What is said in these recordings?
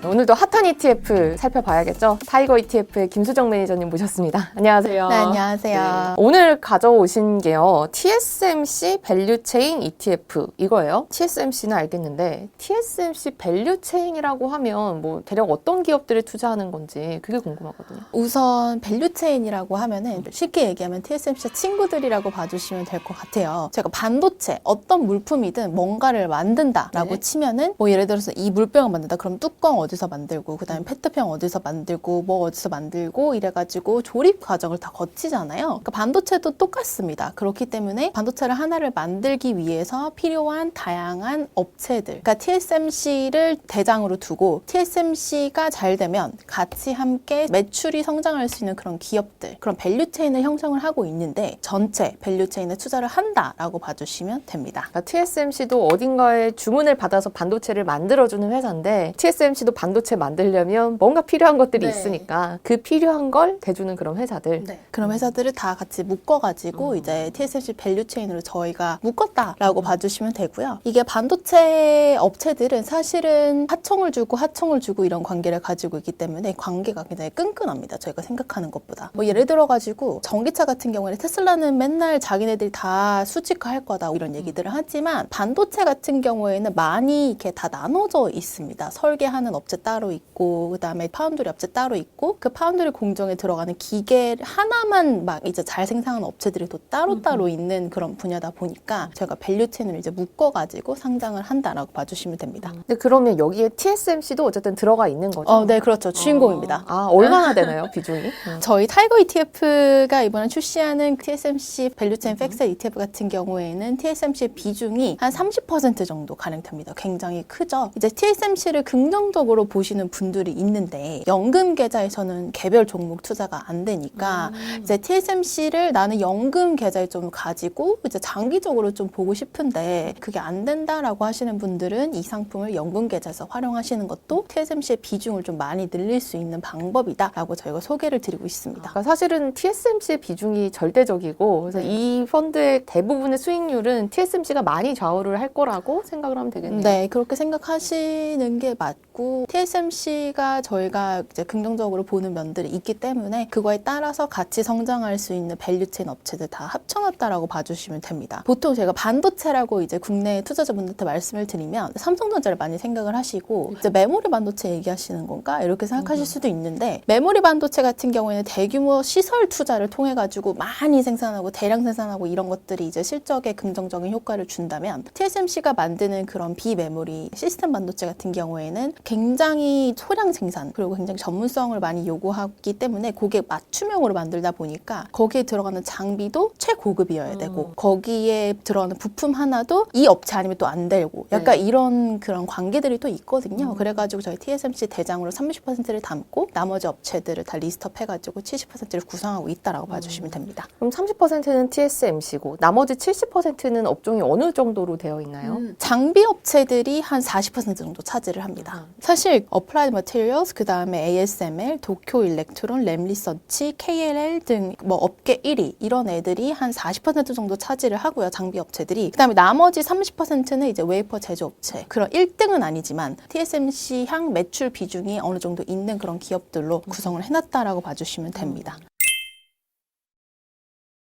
오늘도 핫한 ETF 살펴봐야겠죠? 타이거 ETF의 김수정 매니저님 모셨습니다. 안녕하세요. 네, 안녕하세요. 오늘 가져오신 게요. TSMC 밸류체인 ETF 이거예요. TSMC는 알겠는데 TSMC 밸류체인이라고 하면 뭐 대략 어떤 기업들에 투자하는 건지 그게 궁금하거든요. 우선 밸류체인이라고 하면은 쉽게 얘기하면 TSMC 친구들이라고 봐주시면 될 것 같아요. 제가 반도체 어떤 물품이든 뭔가를 만든다라고 치면은 뭐 예를 들어서 이 물병을 만든다. 그럼 뚜껑 어디서 만들고 그다음에 페트병 어디서 만들고 뭐 어디서 만들고 이래가지고 조립 과정을 다 거치잖아요. 그러니까 반도체도 똑같습니다. 그렇기 때문에 반도체를 하나를 만들기 위해서 필요한 다양한 업체들, 그러니까 TSMC를 대장으로 두고 TSMC가 잘 되면 같이 함께 매출이 성장할 수 있는 그런 기업들, 그런 밸류체인을 형성을 하고 있는데 전체 밸류체인에 투자를 한다라고 봐주시면 됩니다. 그러니까 TSMC도 어딘가에 주문을 받아서 반도체를 만들어주는 회사인데 TSMC도 반도체 만들려면 뭔가 필요한 것들이 있으니까 그 필요한 걸 대주는 그런 회사들. 그런 회사들을 다 같이 묶어가지고 이제 TSMC 밸류체인으로 저희가 묶었다라고 봐주시면 되고요. 이게 반도체 업체들은 사실은 하청을 주고 이런 관계를 가지고 있기 때문에 관계가 굉장히 끈끈합니다. 저희가 생각하는 것보다. 뭐 예를 들어가지고 전기차 같은 경우에는 테슬라는 맨날 자기네들이 다 수직화할 거다 이런 얘기들을 하지만 반도체 같은 경우에는 많이 이렇게 다 나눠져 있습니다. 설계하는 업체 따로 있고 그다음에 파운드리 업체 따로 있고 그 파운드리 공정에 들어가는 기계 하나만 막 이제 잘 생산하는 업체들이 또 따로 있는 그런 분야다 보니까 저희가 밸류체인을 이제 묶어가지고 상장을 한다라고 봐주시면 됩니다. 근데 그러면 여기에 TSMC도 어쨌든 들어가 있는 거죠? 네, 그렇죠. 주인공입니다. 얼마나 되나요, 비중이? 저희 타이거 ETF가 이번에 출시하는 TSMC 밸류체인 팩셀 ETF 같은 경우에는 TSMC의 비중이 한 30% 정도 가량 됩니다. 굉장히 크죠. 이제 TSMC를 긍정적으로 보시는 분들이 있는데 연금 계좌에서는 개별 종목 투자가 안 되니까 이제 TSMC를 나는 연금 계좌에 좀 가지고 이제 장기적으로 좀 보고 싶은데 그게 안 된다라고 하시는 분들은 이 상품을 연금 계좌에서 활용하시는 것도 TSMC의 비중을 좀 많이 늘릴 수 있는 방법이다라고 저희가 소개를 드리고 있습니다. 그러니까 사실은 TSMC의 비중이 절대적이고 그래서 이 펀드의 대부분의 수익률은 TSMC가 많이 좌우를 할 거라고 생각을 하면 되겠네요. 네, 그렇게 생각하시는 게 맞고 TSMC가 저희가 이제 긍정적으로 보는 면들이 있기 때문에 그거에 따라서 같이 성장할 수 있는 밸류체인 업체들 다 합쳐놨다라고 봐주시면 됩니다. 보통 제가 반도체라고 이제 국내 투자자분들한테 말씀을 드리면 삼성전자를 많이 생각을 하시고 이제 메모리 반도체 얘기하시는 건가 이렇게 생각하실 수도 있는데 메모리 반도체 같은 경우에는 대규모 시설 투자를 통해 가지고 많이 생산하고 대량 생산하고 이런 것들이 이제 실적에 긍정적인 효과를 준다면 TSMC가 만드는 그런 비메모리 시스템 반도체 같은 경우에는 굉장히 소량 생산 그리고 굉장히 전문성을 많이 요구하기 때문에 그게 맞춤형으로 만들다 보니까 거기에 들어가는 장비도 최고급이어야 되고 거기에 들어가는 부품 하나도 이 업체 아니면 또 안 되고 약간 이런 그런 관계들이 또 있거든요. 그래가지고 저희 TSMC 대장으로 30%를 담고 나머지 업체들을 다 리스트업 해가지고 70%를 구성하고 있다라고 봐주시면 됩니다. 그럼 30%는 TSMC고 나머지 70%는 업종이 어느 정도로 되어 있나요? 장비 업체들이 한 40% 정도 차지를 합니다. 사실 어플라이드 머티리얼스, 그 다음에 ASML, 도쿄 일렉트론, 램리서치, KLL 등 뭐 업계 1위 이런 애들이 한 40% 정도 차지를 하고요. 장비 업체들이. 그 다음에 나머지 30%는 이제 웨이퍼 제조업체. 그런 1등은 아니지만 TSMC 향 매출 비중이 어느 정도 있는 그런 기업들로 구성을 해놨다라고 봐주시면 됩니다.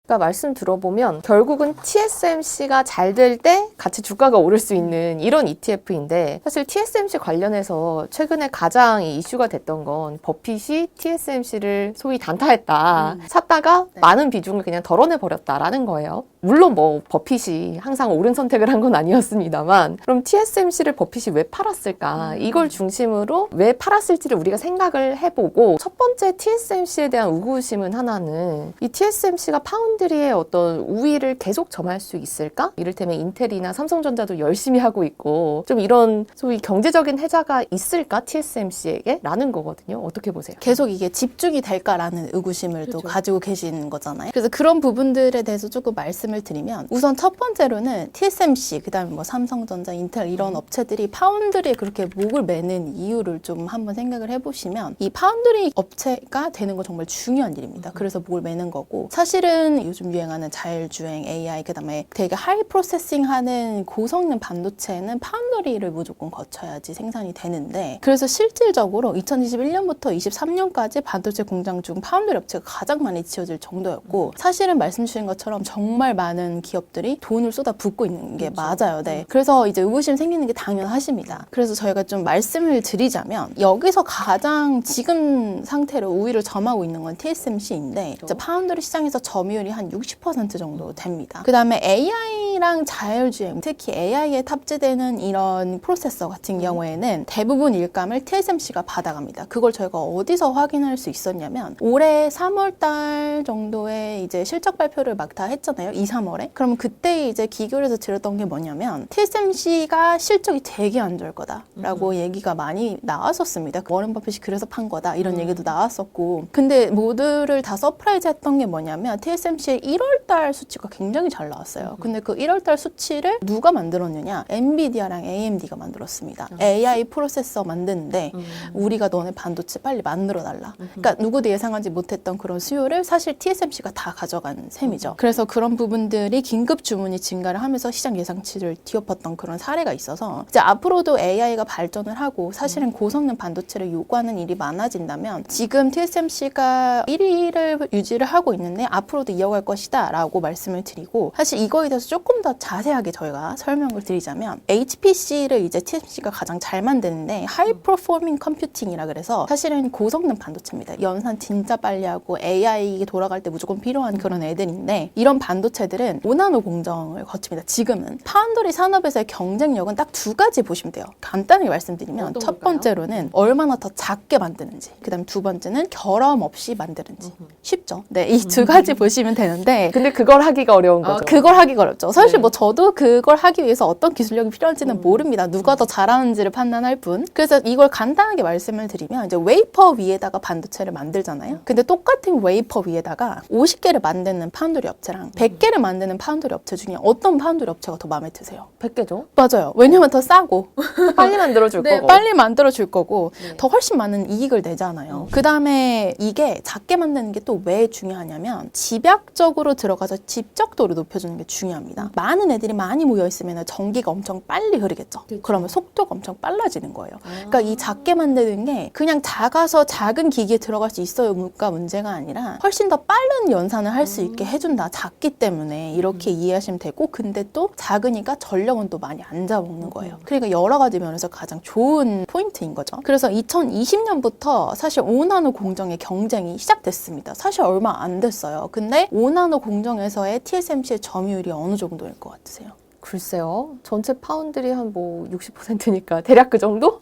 그러니까 말씀 들어보면 결국은 TSMC가 잘 될 때 같이 주가가 오를 수 있는 이런 ETF인데 사실 TSMC 관련해서 최근에 가장 이슈가 됐던 건 버핏이 TSMC를 소위 단타했다. 샀다가 많은 비중을 그냥 덜어내버렸다라는 거예요. 물론 뭐 버핏이 항상 옳은 선택을 한 건 아니었습니다만 그럼 TSMC를 버핏이 왜 팔았을까? 이걸 중심으로 왜 팔았을지를 우리가 생각을 해보고 첫 번째 TSMC에 대한 의구심은 하나는 이 TSMC가 파운드리의 어떤 우위를 계속 점할 수 있을까? 이를테면 인텔이나 삼성전자도 열심히 하고 있고 좀 이런 소위 경제적인 혜자가 있을까? TSMC에게? 라는 거거든요. 어떻게 보세요? 계속 이게 집중이 될까라는 의구심을 또 가지고 계신 거잖아요. 그래서 그런 부분들에 대해서 조금 말씀을 말씀을 드리면 우선 첫 번째로는 TSMC, 그다음에 뭐 삼성전자, 인텔 이런 업체들이 파운드리에 그렇게 목을 매는 이유를 좀 한번 생각을 해보시면 이 파운드리 업체가 되는 건 정말 중요한 일입니다. 그래서 목을 매는 거고 사실은 요즘 유행하는 자율주행, AI, 그다음에 되게 하이 프로세싱하는 고성능 반도체는 파운드리를 무조건 거쳐야지 생산이 되는데 그래서 실질적으로 2021년부터 23년까지 반도체 공장 중 파운드리 업체가 가장 많이 지어질 정도였고 사실은 말씀 주신 것처럼 정말 많은 기업들이 돈을 쏟아붓고 있는 게 맞아요. 네. 그래서 이제 의구심 생기는 게 당연하십니다. 그래서 저희가 좀 말씀을 드리자면 여기서 가장 지금 상태로 우위를 점하고 있는 건 TSMC인데 이제 파운드리 시장에서 점유율이 한 60% 정도 됩니다. 그 다음에 AI랑 자율주행, 특히 AI에 탑재되는 이런 프로세서 같은 경우에는 대부분 일감을 TSMC가 받아갑니다. 그걸 저희가 어디서 확인할 수 있었냐면 올해 3월 달 정도에 이제 실적 발표를 막 다 했잖아요. 2, 3월에. 그럼 그때 이제 기교를 해서 들었던 게 뭐냐면 TSMC가 실적이 되게 안 좋을 거다라고 얘기가 많이 나왔었습니다. 워런 버핏이 그래서 판 거다 이런 얘기도 나왔었고 근데 모두를 다 서프라이즈 했던 게 뭐냐면 TSMC의 1월 달 수치가 굉장히 잘 나왔어요. 근데 그 1월 달 수치를 누가 만들었느냐? 엔비디아랑 AMD가 만들었습니다. AI 프로세서 만드는데 우리가 너네 반도체 빨리 만들어 달라. 그러니까 누구도 예상하지 못했던 그런 수요를 사실 TSMC가 다 가져간 셈이죠. 그래서 그런 부분들이 긴급 주문이 증가를 하면서 시장 예상치를 뒤엎었던 그런 사례가 있어서 이제 앞으로도 AI가 발전을 하고 사실은 고성능 반도체를 요구하는 일이 많아진다면 지금 TSMC가 1위를 유지를 하고 있는데 앞으로도 이어갈 것이다 라고 말씀을 드리고 사실 이거에 대해서 조금 더 자세하게 저희가 설명을 드리자면 HPC를 이제 TSMC가 가장 잘 만드는데 하이 퍼포밍 컴퓨팅이라 그래서 사실은 고성능 반도체입니다. 연산 진짜 빨리 하고 AI 돌아갈 때 무조건 필요한 그런 애들인데 이런 반도체들은 5나노 공정을 거칩니다. 지금은 파운드리 산업에서의 경쟁력은 딱 두 가지 보시면 돼요. 간단하게 말씀드리면 첫 번째로는 얼마나 더 작게 만드는지 그다음 두 번째는 결함 없이 만드는지 쉽죠? 네, 이 두 가지 보시면 되는데 근데 그걸 하기가 어려운 거죠. 그걸 하기가 어렵죠. 사실 네. 뭐 저도 그걸 하기 위해서 어떤 기술력이 필요한지는 모릅니다. 누가 더 잘하는지를 판단할 뿐. 그래서 이걸 간단하게 말씀을 드리면 이제 웨이퍼 위에다가 반도체를 만들잖아요. 근데 똑같은 웨이퍼 위에다가 50개를 만드는 파운드리 업체랑 100개를 만드는 파운드리 업체 중에 어떤 파운드리 업체가 더 마음에 드세요? 100개죠? 맞아요. 왜냐면 더 싸고 빨리 만들어줄 거고. 빨리 만들어줄 거고 네. 더 훨씬 많은 이익을 내잖아요. 그 다음에 이게 작게 만드는 게 또 왜 중요하냐면 집약적으로 들어가서 집적도를 높여주는 게 중요합니다. 많은 애들이 많이 모여있으면 전기가 엄청 빨리 흐르겠죠. 그렇죠. 그러면 속도가 엄청 빨라지는 거예요. 그러니까 이 작게 만드는 게 그냥 작아서 작은 기기에 들어갈 수 있어요가 문제가 아니라 훨씬 더 빠른 연산을 할 수 있게 해준다. 작기 때문에 이렇게 이해하시면 되고 근데 또 작으니까 전력은 또 많이 안 잡아먹는 거예요. 그러니까 여러 가지 면에서 가장 좋은 포인트인 거죠. 그래서 2020년부터 사실 5나노 공정의 경쟁이 시작됐습니다. 사실 얼마 안 됐어요. 근데 5나노 공정에서의 TSMC의 점유율이 어느 정도일 것 같으세요? 글쎄요. 전체 파운드리 한 뭐 60%니까 대략 그 정도?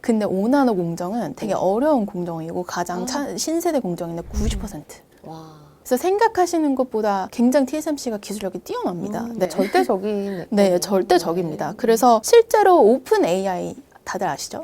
근데 5나노 공정은 되게 어려운 공정이고 가장 신세대 공정인데 90%. 와. 그래서 생각하시는 것보다 굉장히 TSMC가 기술력이 뛰어납니다. 네. 절대적인. 네, 절대적입니다. 그래서 실제로 오픈 AI 다들 아시죠?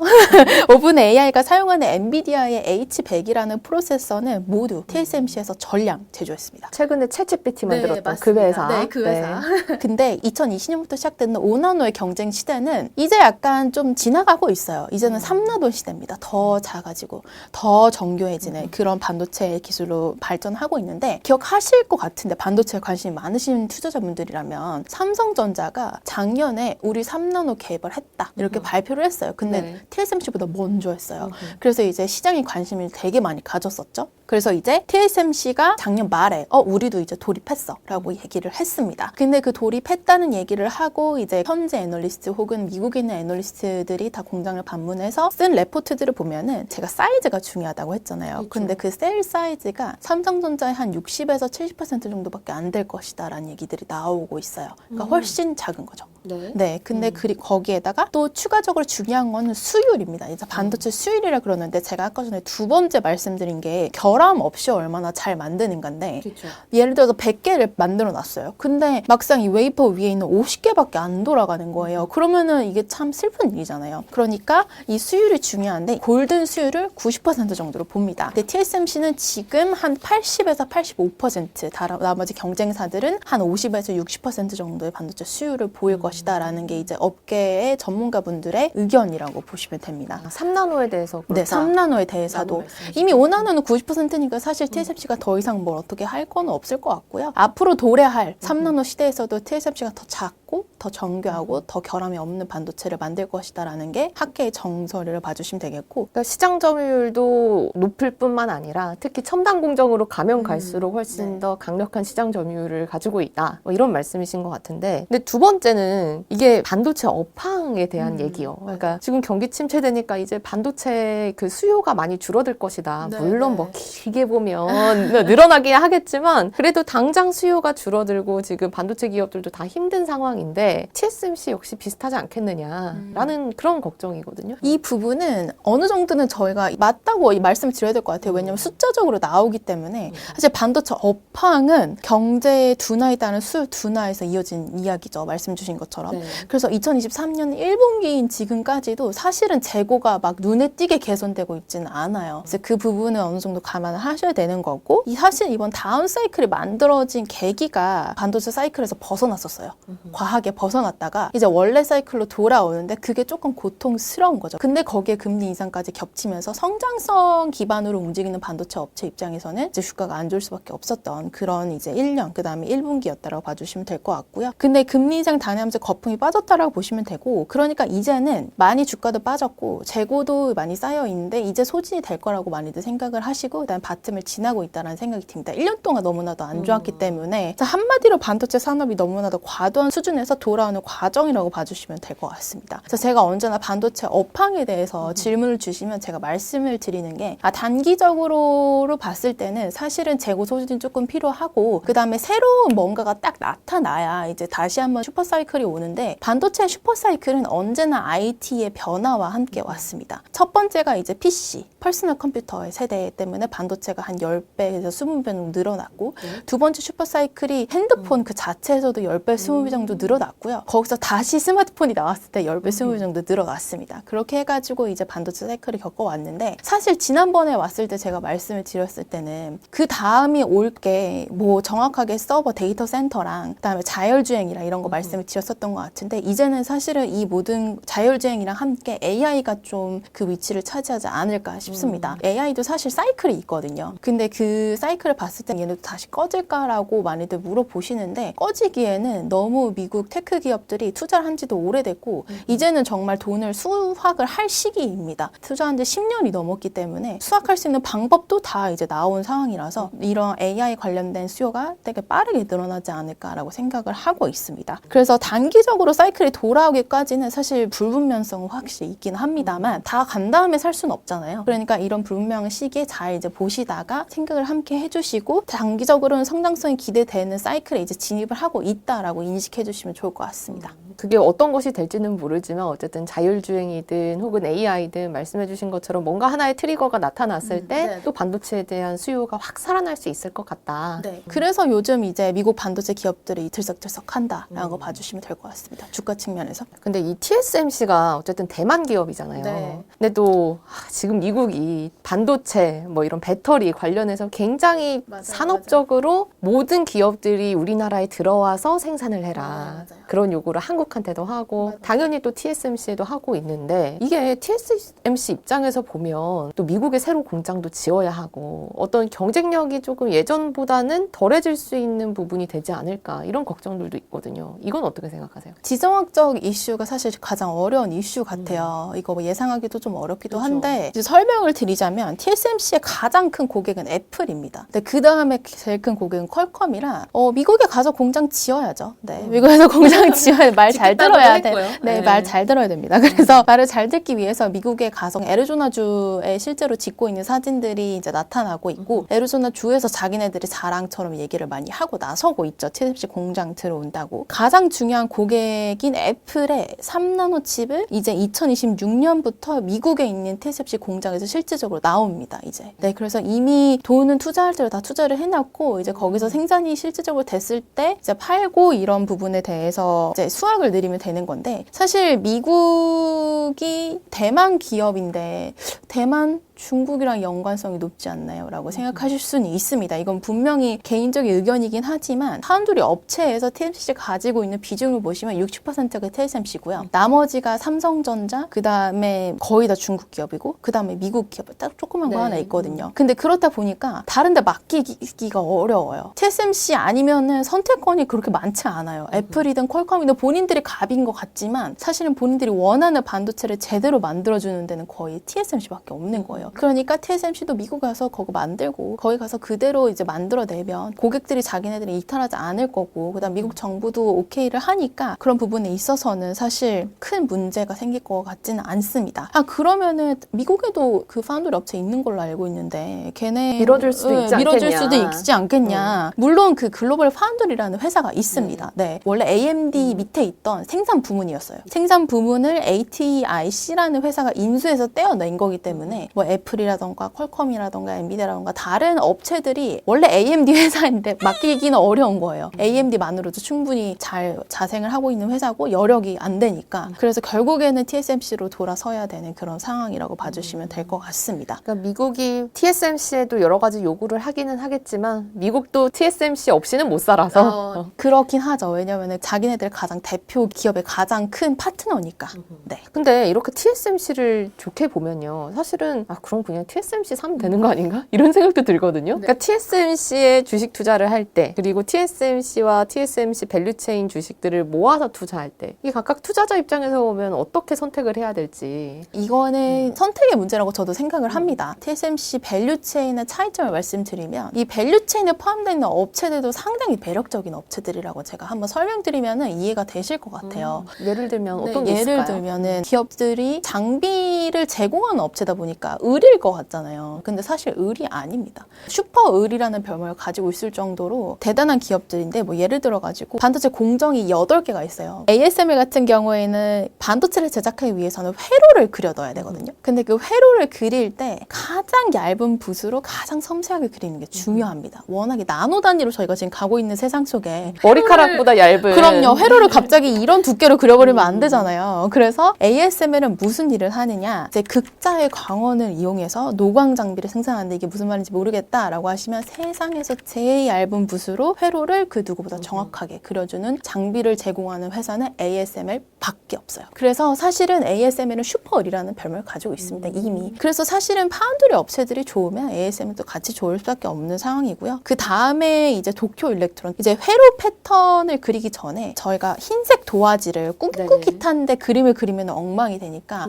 오픈 AI가 사용하는 엔비디아의 H100이라는 프로세서는 모두 TSMC에서 전량 제조했습니다. 최근에 챗GPT 만들었던 맞습니다. 그 회사. 네, 그 회사. 근데 2020년부터 시작되는 5나노의 경쟁 시대는 이제 약간 좀 지나가고 있어요. 이제는 3나노 시대입니다. 더 작아지고 더 정교해지는 그런 반도체 기술로 발전하고 있는데 기억하실 것 같은데 반도체에 관심이 많으신 투자자분들이라면 삼성전자가 작년에 우리 3나노 개발했다 이렇게 발표를 했어요. 근데 네. TSMC보다 먼저 했어요. 그래서 이제 시장에 관심을 되게 많이 가졌었죠. 그래서 이제 TSMC가 작년 말에 우리도 이제 돌입했어 라고 얘기를 했습니다. 근데 그 돌입했다는 얘기를 하고 이제 현재 애널리스트 혹은 미국에 있는 애널리스트들이 다 공장을 방문해서 쓴 레포트들을 보면은 제가 사이즈가 중요하다고 했잖아요. 그렇죠. 근데 그 셀 사이즈가 삼성전자의 한 60에서 70% 정도밖에 안 될 것이다 라는 얘기들이 나오고 있어요. 그러니까 훨씬 작은 거죠. 네. 네, 근데 거기에다가 또 추가적으로 중요한 중요한 거는 수율입니다. 이제 반도체 수율이라 그러는데 제가 아까 전에 두 번째 말씀드린 게 결함 없이 얼마나 잘 만드는 건데 그렇죠. 예를 들어서 100개를 만들어 놨어요. 근데 막상 이 웨이퍼 위에 있는 50개밖에 안 돌아가는 거예요. 그러면은 이게 참 슬픈 일이잖아요. 그러니까 이 수율이 중요한데 골든 수율을 90% 정도로 봅니다. 근데 TSMC는 지금 한 80에서 85%, 나머지 경쟁사들은 한 50에서 60% 정도의 반도체 수율을 보일 것이다라는 게 이제 업계의 전문가분들의 의견이라고 보시면 됩니다. 3나노에 대해서 네, 3나노에 대해서도 이미 5나노는 90%니까 사실 TSMC가 더 이상 뭘 어떻게 할 건 없을 것 같고요. 앞으로 도래할 3나노 시대에서도 TSMC가 더 작고 더 정교하고 더 결함이 없는 반도체를 만들 것이다라는 게 학계의 정설을 봐주시면 되겠고, 그러니까 시장 점유율도 높을 뿐만 아니라 특히 첨단 공정으로 가면 갈수록 훨씬 네. 더 강력한 시장 점유율을 가지고 있다. 뭐 이런 말씀이신 것 같은데, 근데 두 번째는 이게 반도체 업황에 대한 얘기요. 그러니까 지금 경기 침체되니까 이제 반도체 그 수요가 많이 줄어들 것이다. 네, 물론 네. 뭐 길게 보면 늘어나긴 하겠지만 그래도 당장 수요가 줄어들고 지금 반도체 기업들도 다 힘든 상황인데 TSMC 역시 비슷하지 않겠느냐라는 그런 걱정이거든요. 이 부분은 어느 정도는 저희가 맞다고 말씀을 드려야 될 것 같아요. 왜냐하면 숫자적으로 나오기 때문에 사실 반도체 업황은 경제의 둔화에 따른 수요 둔화에서 이어진 이야기죠. 말씀 주신 것처럼. 네. 그래서 2023년 1분기인 지금까지도 사실은 재고가 막 눈에 띄게 개선되고 있지는 않아요. 그래서 그 부분은 어느 정도 감안을 하셔야 되는 거고, 사실 이번 다운 사이클이 만들어진 계기가 반도체 사이클에서 벗어났었어요. 과하게 벗어났다가 이제 원래 사이클로 돌아오는데 그게 조금 고통스러운 거죠. 근데 거기에 금리 인상까지 겹치면서 성장성 기반으로 움직이는 반도체 업체 입장에서는 이제 주가가 안 좋을 수밖에 없었던 그런 이제 1년, 그 다음에 1분기였다라고 봐주시면 될 것 같고요. 근데 금리 인상 단행하면서 거품이 빠졌다라고 보시면 되고, 그러니까 이제는 많이 주가도 빠졌고 재고도 많이 쌓여 있는데 이제 소진이 될 거라고 많이들 생각을 하시고, 그다음 바텀을 지나고 있다는 생각이 듭니다. 1년 동안 너무나도 안 좋았기 때문에 한마디로 반도체 산업이 너무나도 과도한 수준에서 돌아오는 과정이라고 봐주시면 될 것 같습니다. 그래서 제가 언제나 반도체 업황에 대해서 질문을 주시면 제가 말씀을 드리는 게, 단기적으로 봤을 때는 사실은 재고 소진이 조금 필요하고, 그 다음에 새로운 뭔가가 딱 나타나야 이제 다시 한번 슈퍼사이클이 오는데, 반도체 슈퍼사이클은 언제나 IT의 변화와 함께 왔습니다. 첫 번째가 이제 PC, 퍼스널 컴퓨터의 세대 때문에 반도체가 한 10배에서 20배 정도 늘어났고, 두 번째 슈퍼사이클이 핸드폰 그 자체에서도 10배, 20배 정도 늘어났고요. 거기서 다시 스마트폰이 나왔을 때 10배, 20배 정도 늘어났습니다. 그렇게 해가지고 이제 반도체 사이클을 겪어왔는데, 사실 지난번에 왔을 때 제가 말씀을 드렸을 때는 그 다음이 올 게 뭐 정확하게 서버 데이터 센터랑 그다음에 자율주행이랑 이런 거 말씀을 드렸었던 것 같은데, 이제는 사실은 이 모든 자율주행이랑 함께 AI가 좀 그 위치를 차지하지 않을까 싶습니다. AI도 사실 사이클이 있거든요. 근데 그 사이클을 봤을 때 얘네도 다시 꺼질까라고 많이들 물어보시는데, 꺼지기에는 너무 미국 테크 기업들이 투자를 한 지도 오래됐고 이제는 정말 돈을 수확을 할 시기입니다. 투자한 지 10년이 넘었기 때문에 수확할 수 있는 방법도 다 이제 나온 상황이라서 이런 AI 관련된 수요가 되게 빠르게 늘어나지 않을까라고 생각을 하고 있습니다. 그래서 단기적으로 사이클이 돌아오기까지는 사실 불분명성은 확실히 있긴 합니다만, 다 간 다음에 살 수는 없잖아요. 그러니까 이런 불분명한 시기에 잘 이제 보시다가 생각을 함께 해주시고, 단기적으로는 성장성이 기대되는 사이클에 이제 진입을 하고 있다라고 인식해 주시면 좋을 것 같습니다. 그게 어떤 것이 될지는 모르지만 어쨌든 자율주행이든 혹은 AI든 말씀해 주신 것처럼 뭔가 하나의 트리거가 나타났을 때 네. 또 반도체에 대한 수요가 확 살아날 수 있을 것 같다. 네. 그래서 요즘 이제 미국 반도체 기업들이 들썩들썩한다라고 봐주시면 될 것 같습니다. 주가 측면에서. 근데 이 TSMC가 어쨌든 대만 기업이잖아요. 네. 근데 또 지금 미국이 반도체 뭐 이런 배터리 관련해서 굉장히 맞아요, 산업적으로 모든 기업들이 우리나라에 들어와서 생산을 해라. 맞아요. 그런 요구를 한국한테도 하고 맞아요. 당연히 또 TSMC에도 하고 있는데, 이게 TSMC 입장에서 보면 또 미국에 새로 공장도 지어야 하고 어떤 경쟁력이 조금 예전보다는 덜해질 수 있는 부분이 되지 않을까, 이런 걱정들도 있거든요. 이건 어떻게 생각하세요? 지정학적 이슈가 사실 가장 어려운 이슈 같아요. 이거 뭐 예상하기도 좀 어렵기도 그렇죠. 한데, 이제 설명을 드리자면 TSMC의 가장 큰 고객은 애플입니다. 근데 그 다음에 제일 큰 고객은 퀄컴이라 미국에 가서 공장 지어야죠. 네, 미국에서 그래서 공장 지원 말 잘 들어야 돼. 했고요. 네, 말 잘 들어야 됩니다. 그래서 말을 잘 듣기 위해서 미국에 가서 애리조나주에 실제로 짓고 있는 사진들이 이제 나타나고 있고 애리조나주에서 자기네들이 자랑처럼 얘기를 많이 하고 나서고 있죠. TSMC 공장 들어온다고. 가장 중요한 고객인 애플의 3나노 칩을 이제 2026년부터 미국에 있는 TSMC 공장에서 실질적으로 나옵니다. 이제. 네, 그래서 이미 돈은 투자할 때로 다 투자를 해놨고 이제 거기서 생산이 실질적으로 됐을 때 이제 팔고 이런 부분에 대해서 이제 수확을 늘리면 되는 건데 사실 미국이 대만 기업인데 대만 중국이랑 연관성이 높지 않나요? 라고 생각하실 수는 있습니다. 이건 분명히 개인적인 의견이긴 하지만 파운드리 업체에서 TSMC가 가지고 있는 비중을 보시면 60%가 TSMC고요. 나머지가 삼성전자, 그 다음에 거의 다 중국 기업이고 그 다음에 미국 기업 딱 조그만 거 하나 있거든요. 근데 그렇다 보니까 다른 데 맡기기가 어려워요. TSMC 아니면은 선택권이 그렇게 많지 않아요. 애플이든 퀄컴이든 본인들이 갑인 것 같지만 사실은 본인들이 원하는 반도체를 제대로 만들어주는 데는 거의 TSMC밖에 없는 거예요. 그러니까 TSMC도 미국 가서 그거 만들고 거기 가서 그대로 이제 만들어내면 고객들이 자기네들이 이탈하지 않을 거고 그다음 미국 정부도 오케이를 하니까 그런 부분에 있어서는 사실 큰 문제가 생길 것 같지는 않습니다. 그러면은 미국에도 그 파운드리 업체 있는 걸로 알고 있는데 걔네 밀어줄 수도 있지 밀어줄 않겠냐. 수도 있지 않겠냐. 물론 그 글로벌 파운드리라는 회사가 있습니다. 네. 원래 AMD 밑에 있던 생산 부문이었어요. 생산 부문을 ATIC라는 회사가 인수해서 떼어낸 거기 때문에 뭐 애플이라던가 퀄컴이라던가 엔비디아라던가 다른 업체들이 원래 AMD 회사인데 맡기기는 어려운 거예요. AMD만으로도 충분히 잘 자생을 하고 있는 회사고 여력이 안 되니까. 그래서 결국에는 TSMC로 돌아서야 되는 그런 상황이라고 봐주시면 될 것 같습니다. 그러니까 미국이 TSMC에도 여러 가지 요구를 하기는 하겠지만 미국도 TSMC 없이는 못 살아서 그렇긴 하죠. 왜냐면은 자기네들 가장 대표 기업의 가장 큰 파트너니까. 네. 근데 이렇게 TSMC를 좋게 보면요. 사실은 그럼 그냥 TSMC 사면 되는 거 아닌가? 이런 생각도 들거든요. 그러니까 TSMC에 주식 투자를 할 때 그리고 TSMC와 TSMC 밸류체인 주식들을 모아서 투자할 때 이게 각각 투자자 입장에서 보면 어떻게 선택을 해야 될지 이거는 선택의 문제라고 저도 생각을 합니다. TSMC 밸류체인의 차이점을 말씀드리면 이 밸류체인에 포함되어 있는 업체들도 상당히 매력적인 업체들이라고 제가 한번 설명드리면 이해가 되실 것 같아요. 예를 들면 어떤 네, 게 예를 있을까요? 들면은 기업들이 장비를 제공하는 업체다 보니까 을일 것 같잖아요. 근데 사실 을이 아닙니다. 슈퍼 을이라는 별명을 가지고 있을 정도로 대단한 기업들인데 뭐 예를 들어가지고 반도체 공정이 8개가 있어요. ASML 같은 경우에는 반도체를 제작하기 위해서는 회로를 그려 넣어야 되거든요. 근데 그 회로를 그릴 때 가장 얇은 붓으로 가장 섬세하게 그리는 게 중요합니다. 워낙에 나노 단위로 저희가 지금 가고 있는 세상 속에 머리카락보다 얇은 그럼요. 회로를 갑자기 이런 두께로 그려버리면 안 되잖아요. 그래서 ASML은 무슨 일을 하느냐 이제 극자의 광원을 이용해서 노광 장비를 생산하는데 이게 무슨 말인지 모르겠다라고 하시면 세상에서 제일 얇은 붓으로 회로를 그 누구보다 정확하게 그려주는 장비를 제공하는 회사는 ASML 밖에 없어요. 그래서 사실은 ASML은 슈퍼을이라는 별명을 가지고 있습니다. 이미. 그래서 사실은 파운드리 업체들이 좋으면 ASML도 같이 좋을 수밖에 없는 상황이고요. 그 다음에 이제 도쿄 일렉트론 이제 회로 패턴을 그리기 전에 저희가 흰색 도화지를 꾹꾹이 탄데 그림을 그리면 엉망이 되니까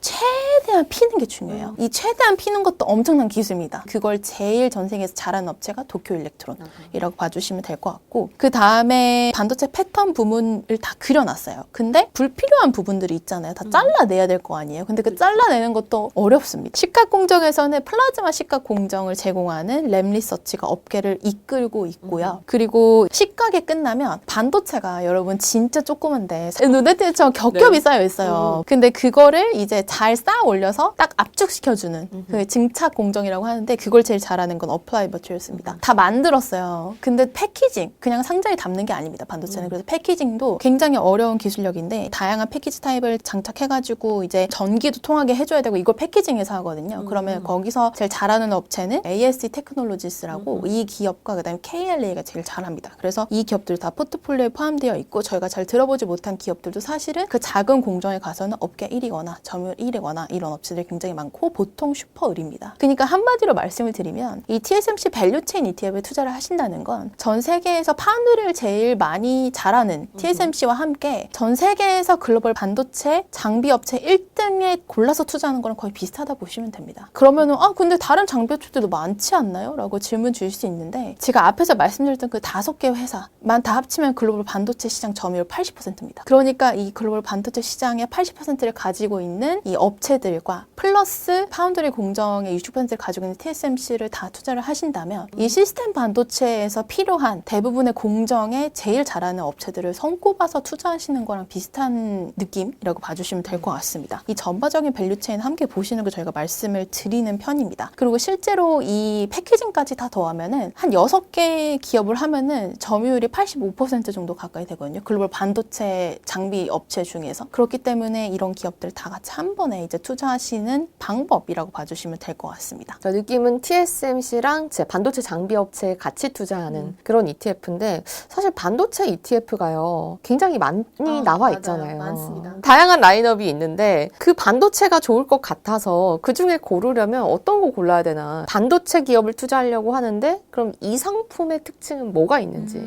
최대한 피는 게 중요해요. 이 최대한 피는 것도 엄청난 기술입니다. 그걸 제일 전 세계에서 잘하는 업체가 도쿄 일렉트론이라고 봐주시면 될 것 같고 그 다음에 반도체 패턴 부분을 다 그려놨어요. 근데 불필요한 부분들이 있잖아요. 다 잘라내야 될 거 아니에요. 근데 그 잘라내는 것도 어렵습니다. 식각 공정에서는 플라즈마 식각 공정을 제공하는 램리서치가 업계를 이끌고 있고요. 그리고 식각이 끝나면 반도체가 여러분 진짜 조그만데 눈에 띄는 겹겹이 쌓여 있어요. 근데 그거를 이제 잘 쌓아 올려서 딱 압축시켜주는 그 증착 공정이라고 하는데 그걸 제일 잘하는 건 어플라이드 머티리얼스입니다. 다 만들었어요. 근데 패키징 그냥 상자에 담는 게 아닙니다. 반도체는. 그래서 패키징도 굉장히 어려운 기술력인데 다양한 패키지 타입을 장착해가지고 이제 전기도 통하게 해줘야 되고 이걸 패키징해서 하거든요. 그러면 거기서 제일 잘하는 업체는 ASE 테크놀로지스라고 이 기업과 그다음에 KLA가 제일 잘합니다. 그래서 이 기업들 다 포트폴리오에 포함되어 있고 저희가 잘 들어보지 못한 기업들도 사실은 그 작은 공정에 가서는 업계 1위거나 점유율 1이거나 이런 업체들이 굉장히 많고 보통 슈퍼을입니다. 그러니까 한마디로 말씀을 드리면 이 TSMC 밸류체인 ETF에 투자를 하신다는 건 전 세계에서 파운드리를 제일 많이 잘하는 TSMC와 함께 전 세계에서 글로벌 반도체 장비 업체 1등에 골라서 투자하는 거랑 거의 비슷하다 보시면 됩니다. 그러면은 근데 다른 장비 업체들도 많지 않나요? 라고 질문 주실 수 있는데 제가 앞에서 말씀드렸던 그 5개 회사만 다 합치면 글로벌 반도체 시장 점유율 80%입니다. 그러니까 이 글로벌 반도체 시장의 80%를 가지고 있는 이 업체들과 플러스 파운드리 공정의 60%를 가지고 있는 TSMC를 다 투자를 하신다면 이 시스템 반도체에서 필요한 대부분의 공정에 제일 잘하는 업체들을 손꼽아서 투자하시는 거랑 비슷한 느낌이라고 봐주시면 될 것 같습니다. 이 전반적인 밸류체인 함께 보시는 거 저희가 말씀을 드리는 편입니다. 그리고 실제로 이 패키징까지 다 더하면은 한 6개 기업을 하면은 점유율이 85% 정도 가까이 되거든요. 글로벌 반도체 장비 업체 중에서. 그렇기 때문에 이런 기업들 다 같이 한 번에 이제 투자하시는 방법이라고 봐주시면 될 것 같습니다. 저 느낌은 TSMC랑 제 반도체 장비 업체에 같이 투자하는 그런 ETF인데 사실 반도체 ETF가요 굉장히 많이 나와 맞아요. 있잖아요. 많습니다. 다양한 라인업이 있는데 그 반도체가 좋을 것 같아서 그 중에 고르려면 어떤 거 골라야 되나. 반도체 기업을 투자하려고 하는데 그럼 이 상품의 특징은 뭐가 있는지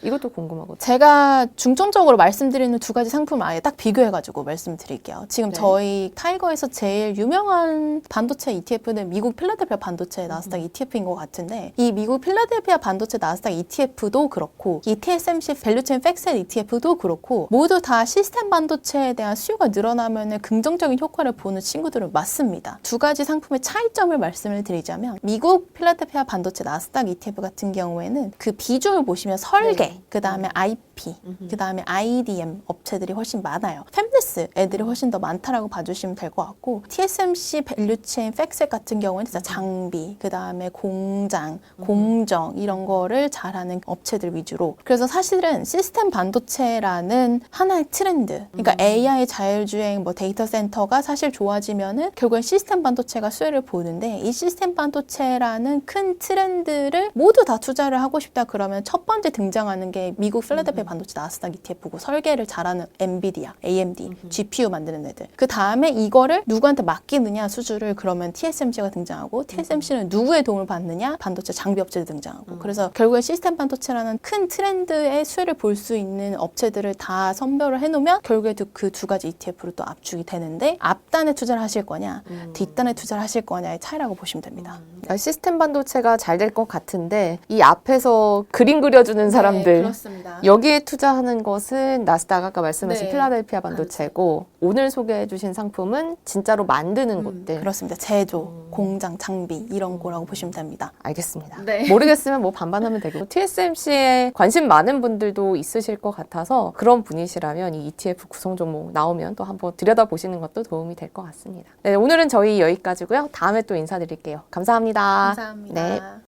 이것도 궁금하거든요. 제가 중점적으로 말씀드리는 두 가지 상품을 아예 딱 비교해가지고 말씀드릴게요. 지금 네. 저희 타이거에서 제일 유명한 반도체 ETF는 미국 필라델피아 반도체 나스닥 ETF인 것 같은데 이 미국 필라델피아 반도체 나스닥 ETF도 그렇고 이 TSMC 밸류체인 팩셋 ETF도 그렇고 모두 다 시스템 반도체에 대한 수요가 늘어나면 긍정적인 효과를 보는 친구들은 맞습니다. 두 가지 상품의 차이점을 말씀을 드리자면 미국 필라델피아 반도체 나스닥 ETF 같은 경우에는 그 비중을 보시면 설계, 네. 그 다음에 IP, 그 다음에 IDM 업체들이 훨씬 많아요. 팹리스 애들이 훨씬 더 많다라고 봐주시면 될 것 같고 TSMC 밸류체인 팩셋 같은 경우는 진짜 장비, 그 다음에 공장, 공정 이런 거를 잘하는 업체들 위주로. 그래서 사실은 시스템 반도체라는 하나의 트렌드, 그러니까 AI 자율주행, 뭐 데이터 센터가 사실 좋아지면은 결국엔 시스템 반도체가 수혜를 보는데 이 시스템 반도체라는 큰 트렌드를 모두 다 투자를 하고 싶다 그러면 첫 번째 등장하는 게 미국 필라델피아 반도체 나스닥 ETF고 설계를 잘하는 엔비디아, AMD, GPU 만드는 애들. 그 다음에 이거를 누구한테 맡기느냐 수주를 그러면 TSMC가 등장하고 TSMC는 누구의 도움을 받느냐 반도체 장비 업체들 등장하고. 그래서 결국엔 시스템 반도체라는 큰 트렌드의 수혜를 볼 수 있는 업체들을 다 선별을 해놓으면 결국에도 그 두 가지 ETF로 또 압축이 되는데 앞단에 투자를 하실 거냐 뒷단에 투자를 하실 거냐의 차이라고 보시면 됩니다. 그러니까 시스템 반도체가 잘 될 것 같은데 이 앞에서 그림 그려주는 사람들 그렇습니다. 여기에 투자하는 것은 나스닥 아까 말씀하신 네. 필라델피아 반도체고 오늘 소개해 주신 상품은 진짜로 만드는 곳들. 그렇습니다. 제조, 공장, 장비 이런 거라고 보시면 됩니다. 알겠습니다. 네. 모르겠으면 뭐 반반하면 되고 TSMC에 관심 많은 분들도 있으실 것 같아서 그런 분이시라면 이 ETF 구성 종목 나오면 또 한번 들여다보시는 것도 도움이 될 것 같습니다. 네, 오늘은 저희 여기까지고요. 다음에 또 인사드릴게요. 감사합니다. 감사합니다. 네.